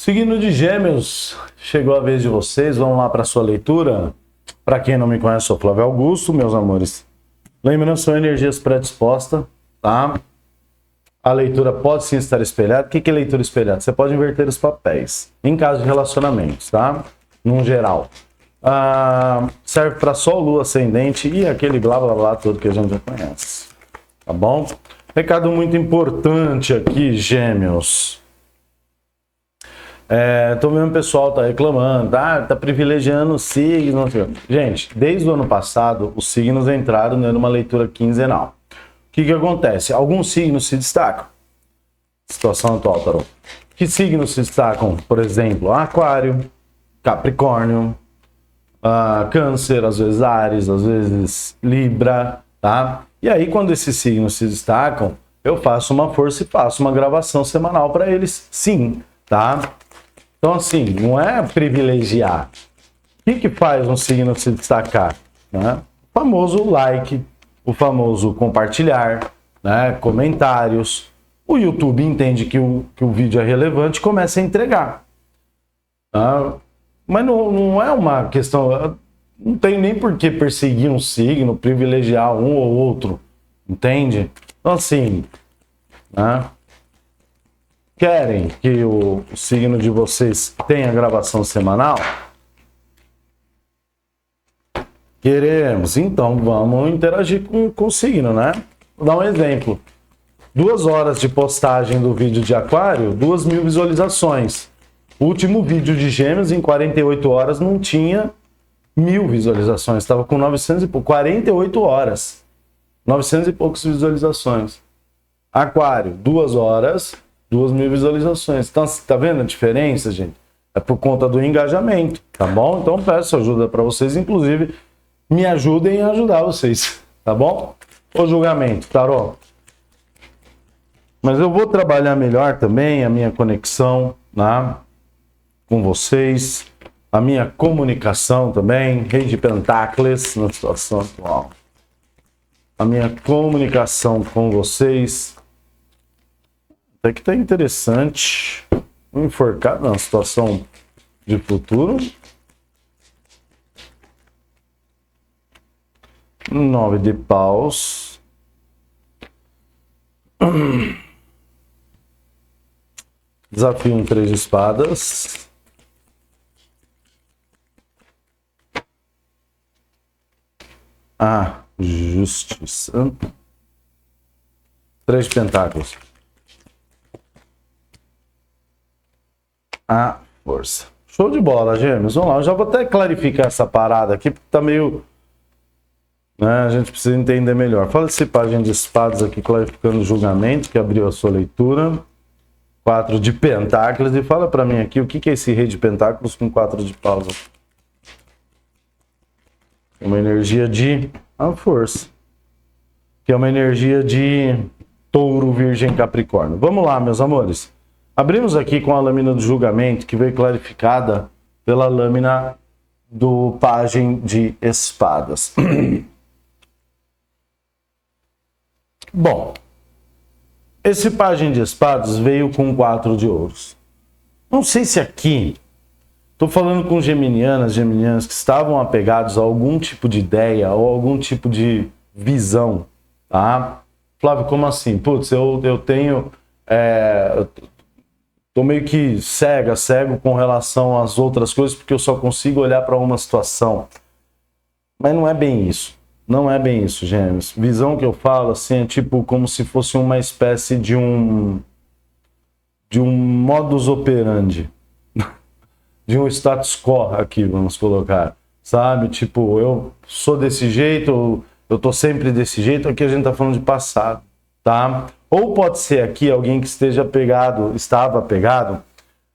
Signo de Gêmeos, chegou a vez de vocês, vamos lá para a sua leitura. Para quem não me conhece, sou Flávio Augusto, meus amores. Lembrando, são energias predispostas, tá? A leitura pode sim estar espelhada. O que é leitura espelhada? Você pode inverter os papéis, em caso de relacionamentos, tá? Num geral. Serve para Sol, Lua, Ascendente e aquele blá blá blá todo que a gente já conhece, tá bom? Recado muito importante aqui, Gêmeos. Tô vendo o pessoal tá reclamando, tá privilegiando os signos. Gente, desde o ano passado, os signos entraram numa leitura quinzenal. O que acontece? Alguns signos se destacam. Situação atual, Tarô. Que signos se destacam? Por exemplo, Aquário, Capricórnio, Câncer, às vezes Áries, às vezes Libra, tá? E aí, quando esses signos se destacam, eu faço uma força e faço uma gravação semanal para eles, sim, tá? Então, assim, não é privilegiar. O que faz um signo se destacar? Né? O famoso like, o famoso compartilhar, né? Comentários. O YouTube entende que o vídeo é relevante e começa a entregar. Tá? Mas não é uma questão... Não tem nem por que perseguir um signo, privilegiar um ou outro. Entende? Então, assim... Né? Querem que o signo de vocês tenha gravação semanal? Queremos. Então, vamos interagir com o signo, né? Vou dar um exemplo. 2 horas de postagem do vídeo de Aquário, 2.000 visualizações. O último vídeo de Gêmeos, em 48 horas, não tinha 1.000 visualizações. Estava com 900 e pouco. 48 horas. 900 e poucas visualizações. Aquário, 2 horas... 2.000 visualizações. Então, tá vendo a diferença, gente? É por conta do engajamento, tá bom? Então, peço ajuda para vocês, inclusive, me ajudem a ajudar vocês, tá bom? O julgamento, Tarô. Mas eu vou trabalhar melhor também a minha conexão, né, com vocês, a minha comunicação também, Rei de Pentáculos na situação atual. A minha comunicação com vocês. Até que tá interessante. Um enforcado na situação de futuro. 9 de paus. Desafio em 3 de espadas. Justiça. 3 de pentáculos. A força. Show de bola, Gêmeos. Vamos lá. Eu já vou até clarificar essa parada aqui, porque tá meio... Né, a gente precisa entender melhor. Fala esse página de espadas aqui, clarificando o julgamento, que abriu a sua leitura. 4 de pentáculos. E fala pra mim aqui, o que é esse rei de pentáculos com 4 de paus? É uma energia de... A força. Que é uma energia de touro, virgem, capricórnio. Vamos lá, meus amores. Abrimos aqui com a lâmina do julgamento, que veio clarificada pela lâmina do pajem de espadas. Bom, esse pajem de espadas veio com 4 de ouros. Não sei se aqui, estou falando com geminianos que estavam apegados a algum tipo de ideia ou algum tipo de visão, tá? Flávio, como assim? Putz, eu tenho... Tô meio que cego com relação às outras coisas, porque eu só consigo olhar para uma situação. Mas não é bem isso. Não é bem isso, Gêmeos. Visão que eu falo, assim, é tipo como se fosse uma espécie de um modus operandi. De um status quo aqui, vamos colocar. Sabe? Tipo, eu sou desse jeito, eu tô sempre desse jeito. Aqui a gente tá falando de passado, tá? Ou pode ser aqui alguém que estava apegado,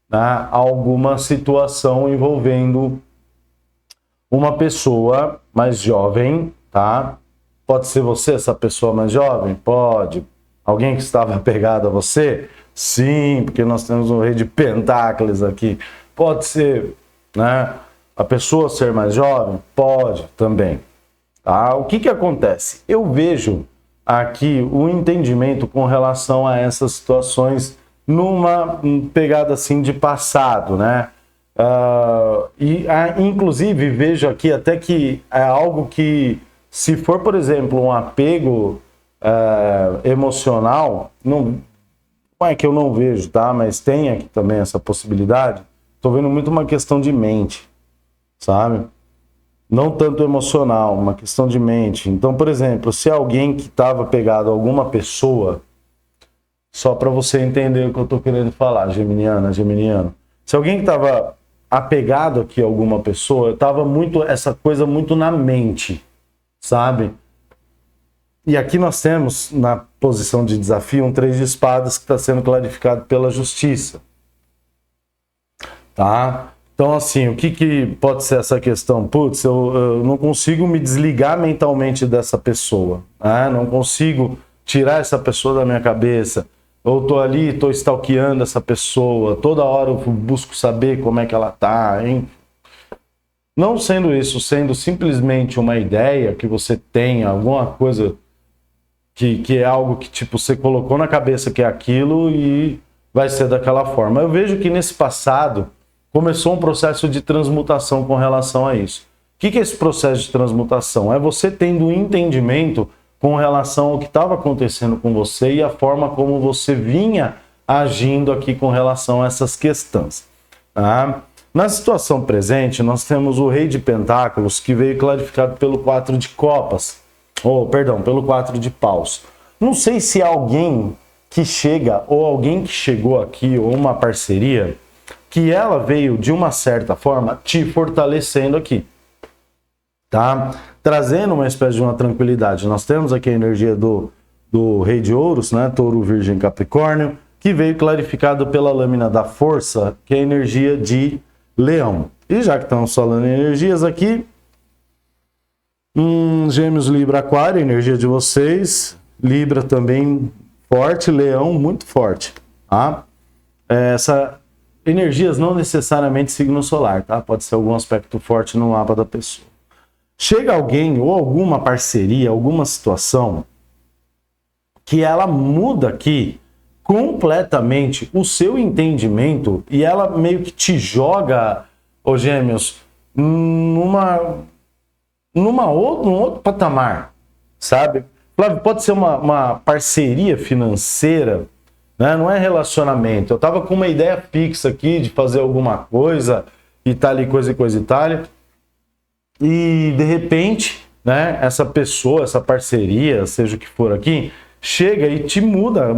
né, a alguma situação envolvendo uma pessoa mais jovem, tá? Pode ser você, essa pessoa mais jovem? Pode. Alguém que estava apegado a você? Sim, porque nós temos um rei de pentáculos aqui. Pode ser, né, a pessoa ser mais jovem? Pode também. Tá? O que acontece? Eu vejo aqui o entendimento com relação a essas situações numa pegada assim de passado, né? Inclusive, vejo aqui até que é algo que, se for, por exemplo, um apego emocional, não é que eu não vejo, tá? Mas tem aqui também essa possibilidade. Tô vendo muito uma questão de mente, sabe? Não tanto emocional, uma questão de mente. Então, por exemplo, se alguém que estava pegado a alguma pessoa, só para você entender o que eu tô querendo falar, geminiano. Se alguém que estava apegado aqui a alguma pessoa, tava muito essa coisa muito na mente, sabe? E aqui nós temos, na posição de desafio, um 3 de espadas que está sendo clarificado pela justiça. Tá? Então, assim, o que pode ser essa questão? Putz, eu não consigo me desligar mentalmente dessa pessoa, né? Não consigo tirar essa pessoa da minha cabeça. Eu tô ali, tô stalkeando essa pessoa, toda hora eu busco saber como é que ela tá, hein? Não sendo isso, sendo simplesmente uma ideia que você tem, alguma coisa que é algo que tipo você colocou na cabeça que é aquilo e vai ser daquela forma. Eu vejo que nesse passado começou um processo de transmutação com relação a isso. O que é esse processo de transmutação? É você tendo um entendimento com relação ao que estava acontecendo com você e a forma como você vinha agindo aqui com relação a essas questões. Tá? Na situação presente, nós temos o Rei de Pentáculos, que veio clarificado pelo 4 de Copas, pelo 4 de Paus. Não sei se alguém que chega, ou alguém que chegou aqui, ou uma parceria, que ela veio de uma certa forma te fortalecendo aqui, tá? Trazendo uma espécie de uma tranquilidade. Nós temos aqui a energia do Rei de Ouros, né? Touro, Virgem, Capricórnio, que veio clarificado pela lâmina da força, que é a energia de Leão. E já que estamos falando em energias aqui, Gêmeos, Libra, Aquário, energia de vocês. Libra também forte, Leão muito forte, tá? Energias não necessariamente signo solar, tá? Pode ser algum aspecto forte no mapa da pessoa. Chega alguém ou alguma parceria, alguma situação que ela muda aqui completamente o seu entendimento e ela meio que te joga, ô Gêmeos, num outro patamar, sabe? Flávio, pode ser uma parceria financeira, né? Não é relacionamento. Eu tava com uma ideia fixa aqui de fazer alguma coisa e tal e coisa e tal. E de repente, né, essa pessoa, essa parceria, seja o que for aqui, chega e te muda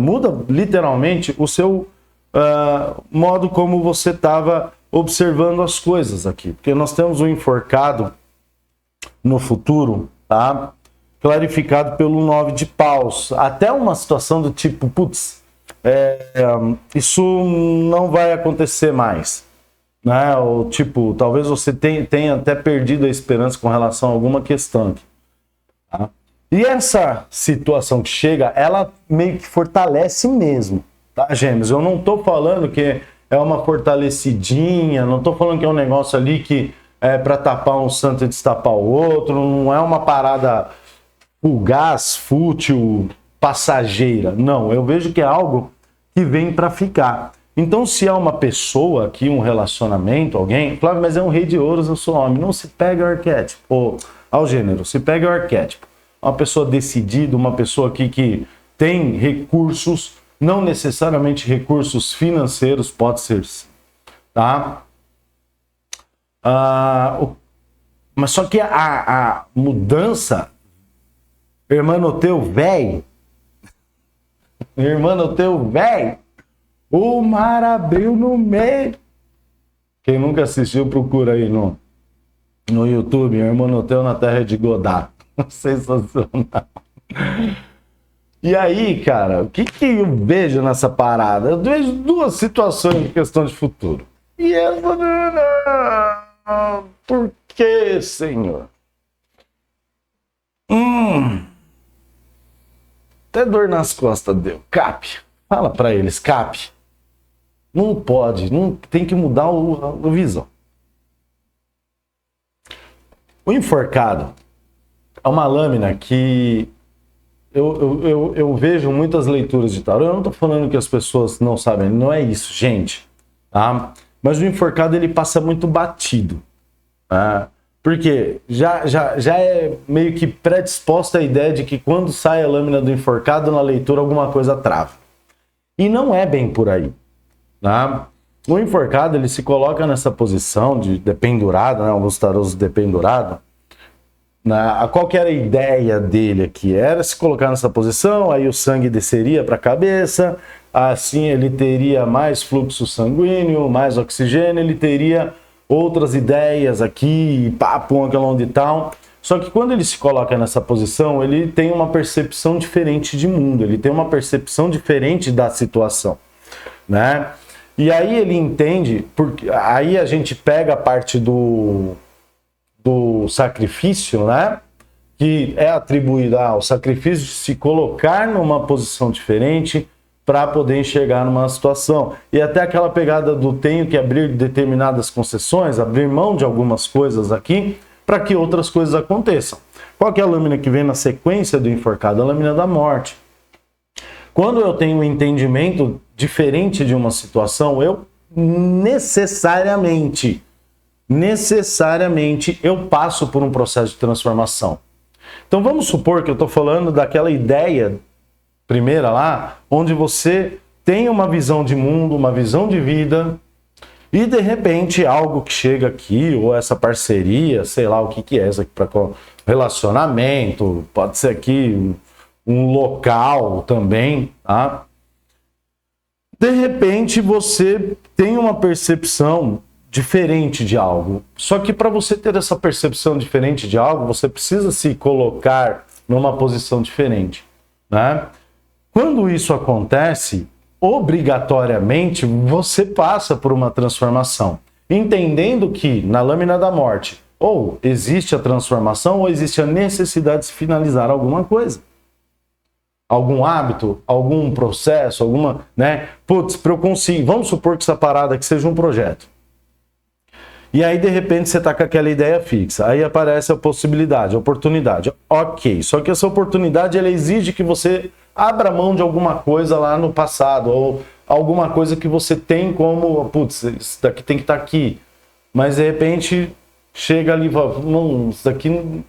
literalmente o seu modo como você estava observando as coisas aqui. Porque nós temos um enforcado no futuro, tá? Clarificado pelo 9 de Paus. Até uma situação do tipo, putz, isso não vai acontecer mais, né? Ou tipo, talvez você tenha até perdido a esperança com relação a alguma questão aqui, tá? E essa situação que chega, ela meio que fortalece mesmo, tá, Gêmeos? Eu não tô falando que é uma fortalecidinha, não tô falando que é um negócio ali que é para tapar um santo e destapar o outro, não é uma parada fugaz, fútil, passageira. Não, eu vejo que é algo que vem para ficar. Então, se é uma pessoa aqui, um relacionamento, alguém, Flávio, mas é um Rei de Ouros, eu sou homem. Não se pega o arquétipo, ou ao gênero, se pega o arquétipo. Uma pessoa decidida, uma pessoa aqui que tem recursos, não necessariamente recursos financeiros, pode ser sim, tá? Mas só que a mudança, Hermanoteu velho, o mar abriu no meio. Quem nunca assistiu, procura aí no YouTube, Hermanoteu na Terra de Godard. Sensacional. E aí, cara, o que eu vejo nessa parada? Eu vejo duas situações de questão de futuro. E essa... Por que, Senhor? Até dor nas costas deu. Cap. Fala pra eles, Cap. Não pode, não tem que mudar a visão. O enforcado é uma lâmina que eu vejo muitas leituras de tarô. Eu não estou falando que as pessoas não sabem, não é isso, gente. Tá? Mas o enforcado ele passa muito batido. Tá? Porque já é meio que predisposta a ideia de que quando sai a lâmina do enforcado na leitura alguma coisa trava. E não é bem por aí. Tá? O enforcado ele se coloca nessa posição de dependurado, né? Alguns tarôs dependurado. Qual que era a ideia dele aqui? Era se colocar nessa posição, aí o sangue desceria para a cabeça, assim ele teria mais fluxo sanguíneo, mais oxigênio, ele teria outras ideias aqui, papo, aquela onde tal. Só que quando ele se coloca nessa posição, ele tem uma percepção diferente de mundo, ele tem uma percepção diferente da situação, né? E aí ele entende, porque aí a gente pega a parte do sacrifício, né? Que é atribuído ao sacrifício de se colocar numa posição diferente para poder enxergar numa situação. E até aquela pegada do tenho que abrir determinadas concessões, abrir mão de algumas coisas aqui, para que outras coisas aconteçam. Qual que é a lâmina que vem na sequência do enforcado? A lâmina da morte. Quando eu tenho um entendimento diferente de uma situação, eu necessariamente eu passo por um processo de transformação. Então vamos supor que eu estou falando daquela ideia primeira lá, onde você tem uma visão de mundo, uma visão de vida, e de repente algo que chega aqui, ou essa parceria, sei lá o que é isso aqui para relacionamento, pode ser aqui um local também, tá? De repente você tem uma percepção diferente de algo. Só que para você ter essa percepção diferente de algo, você precisa se colocar numa posição diferente, né? Quando isso acontece, obrigatoriamente você passa por uma transformação, entendendo que na lâmina da morte ou existe a transformação ou existe a necessidade de se finalizar alguma coisa. Algum hábito, algum processo, alguma, né? Putz, para eu conseguir, vamos supor que essa parada aqui seja um projeto. E aí, de repente, você está com aquela ideia fixa. Aí aparece a possibilidade, a oportunidade. Ok, só que essa oportunidade ela exige que você abra mão de alguma coisa lá no passado, ou alguma coisa que você tem como, putz, isso daqui tem que estar aqui. Mas, de repente, chega ali e fala, não, isso daqui,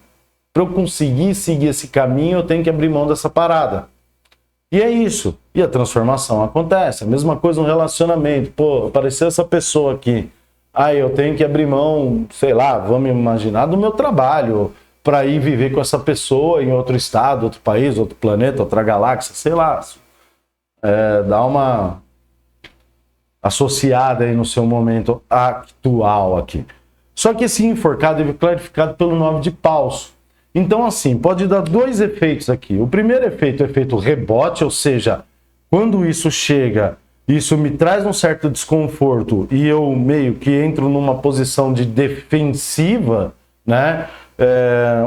para eu conseguir seguir esse caminho, eu tenho que abrir mão dessa parada. E é isso. E a transformação acontece. A mesma coisa no relacionamento. Pô, apareceu essa pessoa aqui. Aí eu tenho que abrir mão, sei lá, vamos imaginar, do meu trabalho para ir viver com essa pessoa em outro estado, outro país, outro planeta, outra galáxia, sei lá. Dá uma associada aí no seu momento atual aqui. Só que esse enforcado é clarificado pelo 9 de paus. Então, assim, pode dar dois efeitos aqui. O primeiro efeito é o efeito rebote, ou seja, quando isso chega... Isso me traz um certo desconforto e eu meio que entro numa posição de defensiva, né?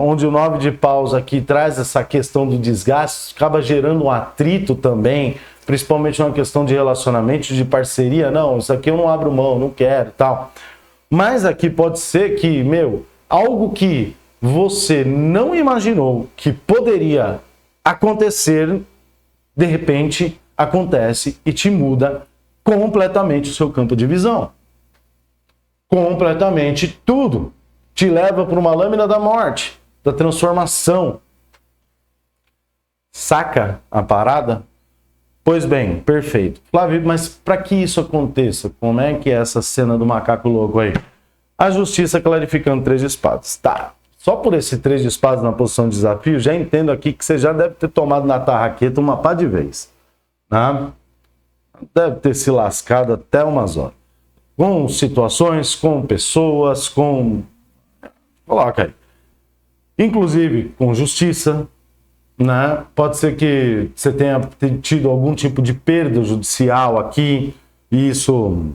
Onde o 9 de paus aqui traz essa questão do desgaste, acaba gerando um atrito também, principalmente numa questão de relacionamento, de parceria. Não, isso aqui eu não abro mão, não quero e tal. Mas aqui pode ser que, algo que você não imaginou que poderia acontecer, de repente... acontece e te muda completamente o seu campo de visão. Completamente tudo. Te leva para uma lâmina da morte, da transformação. Saca a parada? Pois bem, perfeito. Flávio, mas para que isso aconteça, como é que é essa cena do macaco louco aí? A justiça clarificando 3 de espadas. Tá. Só por esse 3 de espadas na posição de desafio, já entendo aqui que você já deve ter tomado na tarraqueta uma pá de vez. Deve ter se lascado até umas horas. Com situações, com pessoas, com... Coloca aí. Inclusive com justiça, né? Pode ser que você tenha tido algum tipo de perda judicial aqui, e isso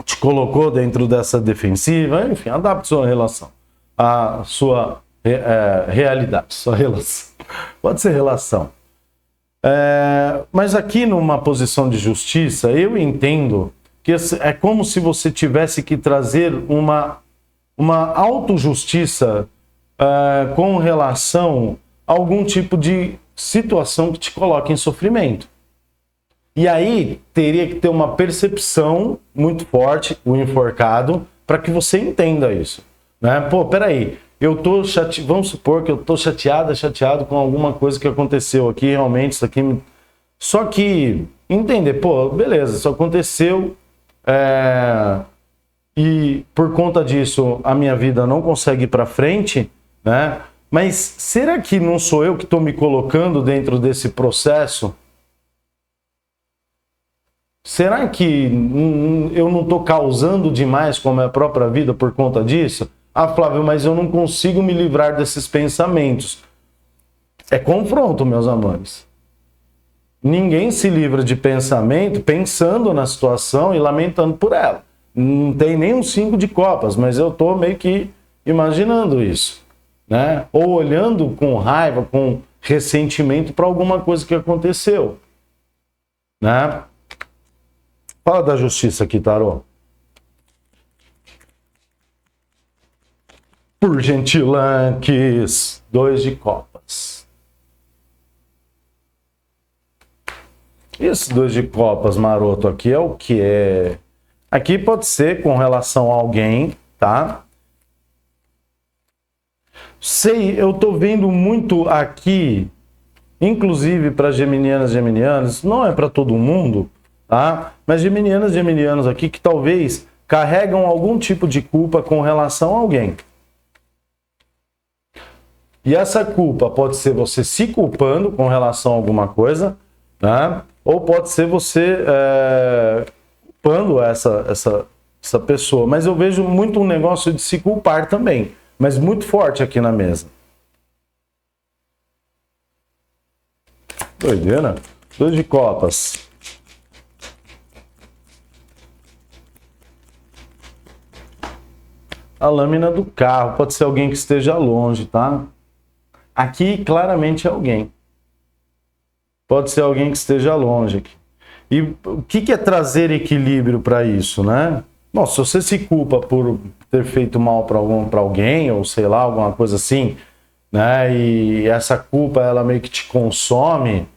te colocou dentro dessa defensiva. Enfim, adapte sua relação, a sua realidade, sua relação. Pode ser relação. Mas aqui numa posição de justiça, eu entendo que é como se você tivesse que trazer uma autojustiça com relação a algum tipo de situação que te coloca em sofrimento. E aí teria que ter uma percepção muito forte, o enforcado, para que você entenda isso, né? Pô, peraí, eu tô chateado, vamos supor que eu tô chateado com alguma coisa que aconteceu aqui, realmente isso aqui Só que entender, pô, beleza, isso aconteceu, e por conta disso a minha vida não consegue ir para frente, né? Mas será que não sou eu que estou me colocando dentro desse processo? Será que eu não estou causando demais com a minha própria vida por conta disso? Ah, Flávio, mas eu não consigo me livrar desses pensamentos. É confronto, meus amores. Ninguém se livra de pensamento pensando na situação e lamentando por ela. Não tem nem um 5 de copas, mas eu estou meio que imaginando isso, né? Ou olhando com raiva, com ressentimento para alguma coisa que aconteceu, né? Fala da justiça aqui, Tarô. Por gentilanques, 2 de copas. Esse 2 de copas maroto aqui é o que é? Aqui pode ser com relação a alguém, tá? Sei, eu tô vendo muito aqui, inclusive para geminianas e geminianos, não é para todo mundo, tá? Mas geminianas e geminianos aqui que talvez carregam algum tipo de culpa com relação a alguém. E essa culpa pode ser você se culpando com relação a alguma coisa, né? Ou pode ser você culpando essa pessoa. Mas eu vejo muito um negócio de se culpar também, mas muito forte aqui na mesa. Doideira. 2 de copas. A lâmina do carro. Pode ser alguém que esteja longe, tá? Aqui claramente é alguém. Pode ser alguém que esteja longe aqui. E o que é trazer equilíbrio para isso, né? Bom, se você se culpa por ter feito mal para alguém, ou sei lá, alguma coisa assim, né? E essa culpa, ela meio que te consome.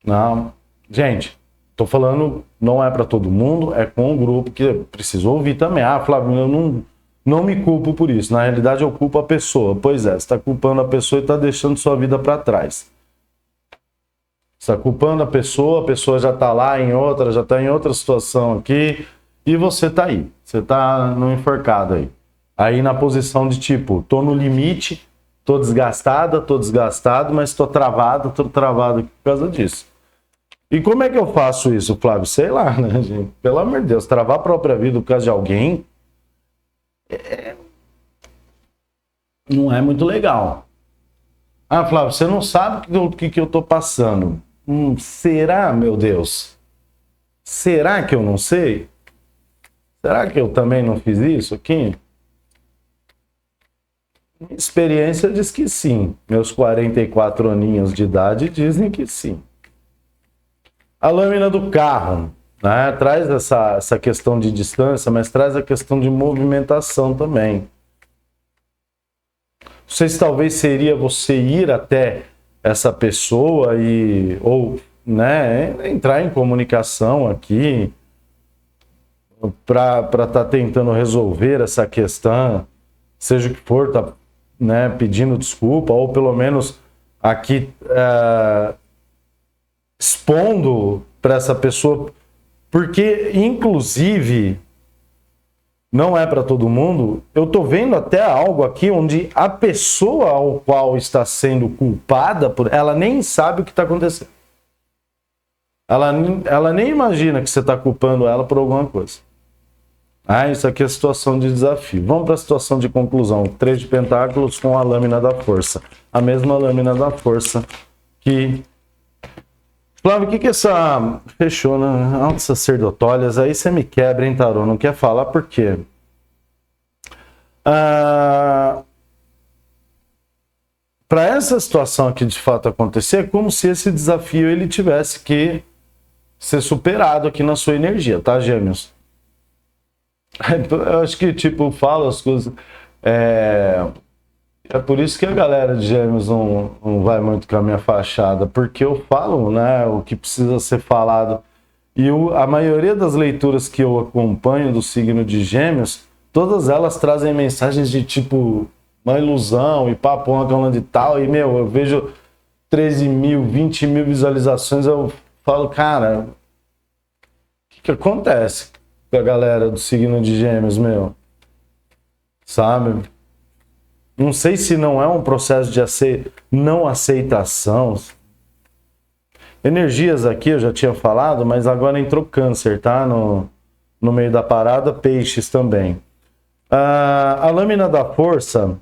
Não. Gente, tô falando, não é para todo mundo, é com um grupo que precisa ouvir também. Ah, Flávio, eu não me culpo por isso. Na realidade, eu culpo a pessoa. Pois é, você está culpando a pessoa e está deixando sua vida para trás. Você está culpando a pessoa já está lá em outra, já está em outra situação aqui, e você está aí. Você está no enforcado aí. Aí na posição de tipo, tô no limite, tô desgastado, mas tô travado aqui por causa disso. E como é que eu faço isso, Flávio? Sei lá, né, gente? Pelo amor de Deus, travar a própria vida por causa de alguém não é muito legal. Ah, Flávio, você não sabe o que eu tô passando. Será, meu Deus? Será que eu não sei? Será que eu também não fiz isso aqui? Minha experiência diz que sim. Meus 44 aninhos de idade dizem que sim. A lâmina do carro, né? Traz essa questão de distância, mas traz a questão de movimentação também. Não sei se talvez seria você ir até essa pessoa ou, né, entrar em comunicação aqui para estar tentando resolver essa questão, seja o que for, tá, né, pedindo desculpa, ou pelo menos aqui expondo para essa pessoa, porque inclusive não é para todo mundo. Eu tô vendo até algo aqui onde a pessoa ao qual está sendo culpada, ela nem sabe o que está acontecendo. Ela nem imagina que você está culpando ela por alguma coisa. Ah, isso aqui é a situação de desafio. Vamos para a situação de conclusão. 3 de pentáculos com a lâmina da força. A mesma lâmina da força que... Flávio, o que é essa... Fechou, né? Altas sacerdotólias. Aí você me quebra, hein, Tarô? Não quer falar por quê? Para essa situação aqui de fato acontecer, é como se esse desafio ele tivesse que ser superado aqui na sua energia, tá, gêmeos? Eu acho que, tipo, falo as coisas... É por isso que a galera de Gêmeos não vai muito com a minha fachada, porque eu falo, né, o que precisa ser falado. E a maioria das leituras que eu acompanho do signo de Gêmeos, todas elas trazem mensagens de tipo uma ilusão e papo, uma calma de tal. E, meu, eu vejo 13 mil, 20 mil visualizações, eu falo, cara, o que acontece com a galera do signo de Gêmeos, meu? Sabe? Não sei se não é um processo de não aceitação. Energias aqui eu já tinha falado, mas agora entrou Câncer, tá? No meio da parada, Peixes também. A lâmina da força,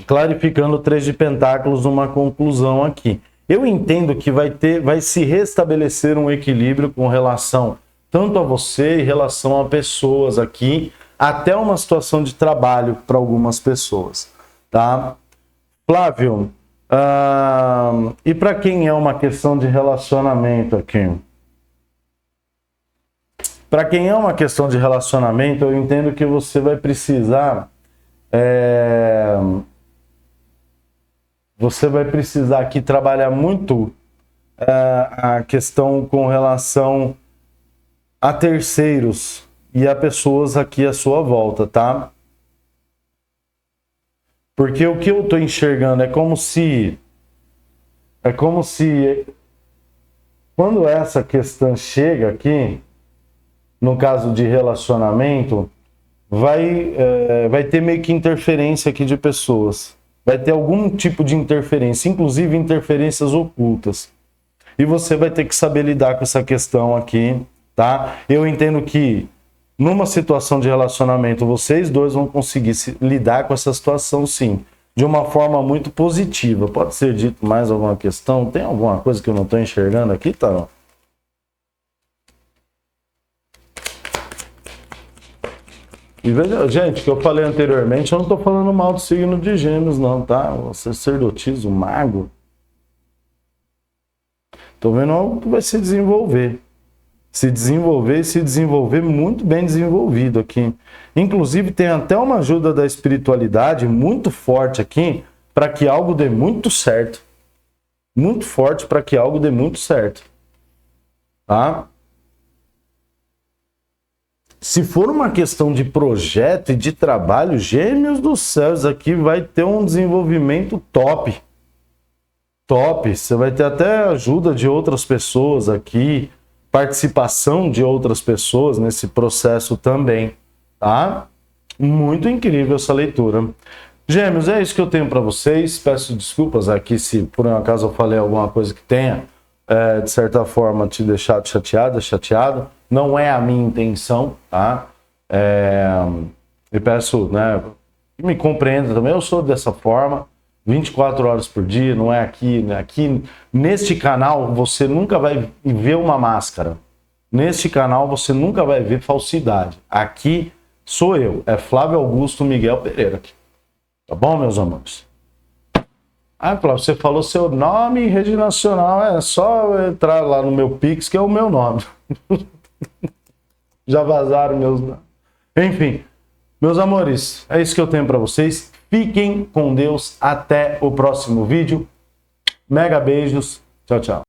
clarificando o 3 de pentáculos, uma conclusão aqui. Eu entendo que vai se restabelecer um equilíbrio com relação tanto a você em relação a pessoas aqui, até uma situação de trabalho para algumas pessoas, tá? Flávio, e para quem é uma questão de relacionamento aqui? Para quem é uma questão de relacionamento, eu entendo que você vai precisar aqui trabalhar muito a questão com relação a terceiros e a pessoas aqui à sua volta, tá? Porque o que eu tô enxergando é como se quando essa questão chega aqui, no caso de relacionamento, vai ter meio que interferência aqui de pessoas. Vai ter algum tipo de interferência, inclusive interferências ocultas. E você vai ter que saber lidar com essa questão aqui, tá? Eu entendo que numa situação de relacionamento, vocês dois vão conseguir lidar com essa situação, sim, de uma forma muito positiva. Pode ser dito mais alguma questão? Tem alguma coisa que eu não estou enxergando aqui, tá? E veja, gente, que eu falei anteriormente, eu não estou falando mal do signo de Gêmeos, não, tá? O sacerdotismo, o mago. Estou vendo algo que vai se desenvolver. Se desenvolver muito bem desenvolvido aqui. Inclusive, tem até uma ajuda da espiritualidade muito forte aqui para que algo dê muito certo. Muito forte para que algo dê muito certo. Tá? Se for uma questão de projeto e de trabalho, Gêmeos dos céus aqui vai ter um desenvolvimento top. Top. Você vai ter até ajuda de outras pessoas aqui, participação de outras pessoas nesse processo também, tá? Muito incrível essa leitura. Gêmeos, é isso que eu tenho para vocês. Peço desculpas aqui se por um acaso eu falei alguma coisa que tenha, de certa forma, te deixado chateado. Não é a minha intenção, tá? E peço, né, que me compreenda também. Eu sou dessa forma, 24 horas por dia, não é aqui, né? Aqui, neste canal, você nunca vai ver uma máscara. Neste canal, você nunca vai ver falsidade. Aqui sou eu, é Flávio Augusto Miguel Pereira aqui. Tá bom, meus amores? Flávio, você falou seu nome e rede nacional, é só entrar lá no meu Pix, que é o meu nome. Já vazaram meus... Enfim, meus amores, é isso que eu tenho para vocês. Fiquem com Deus. Até o próximo vídeo. Mega beijos. Tchau, tchau.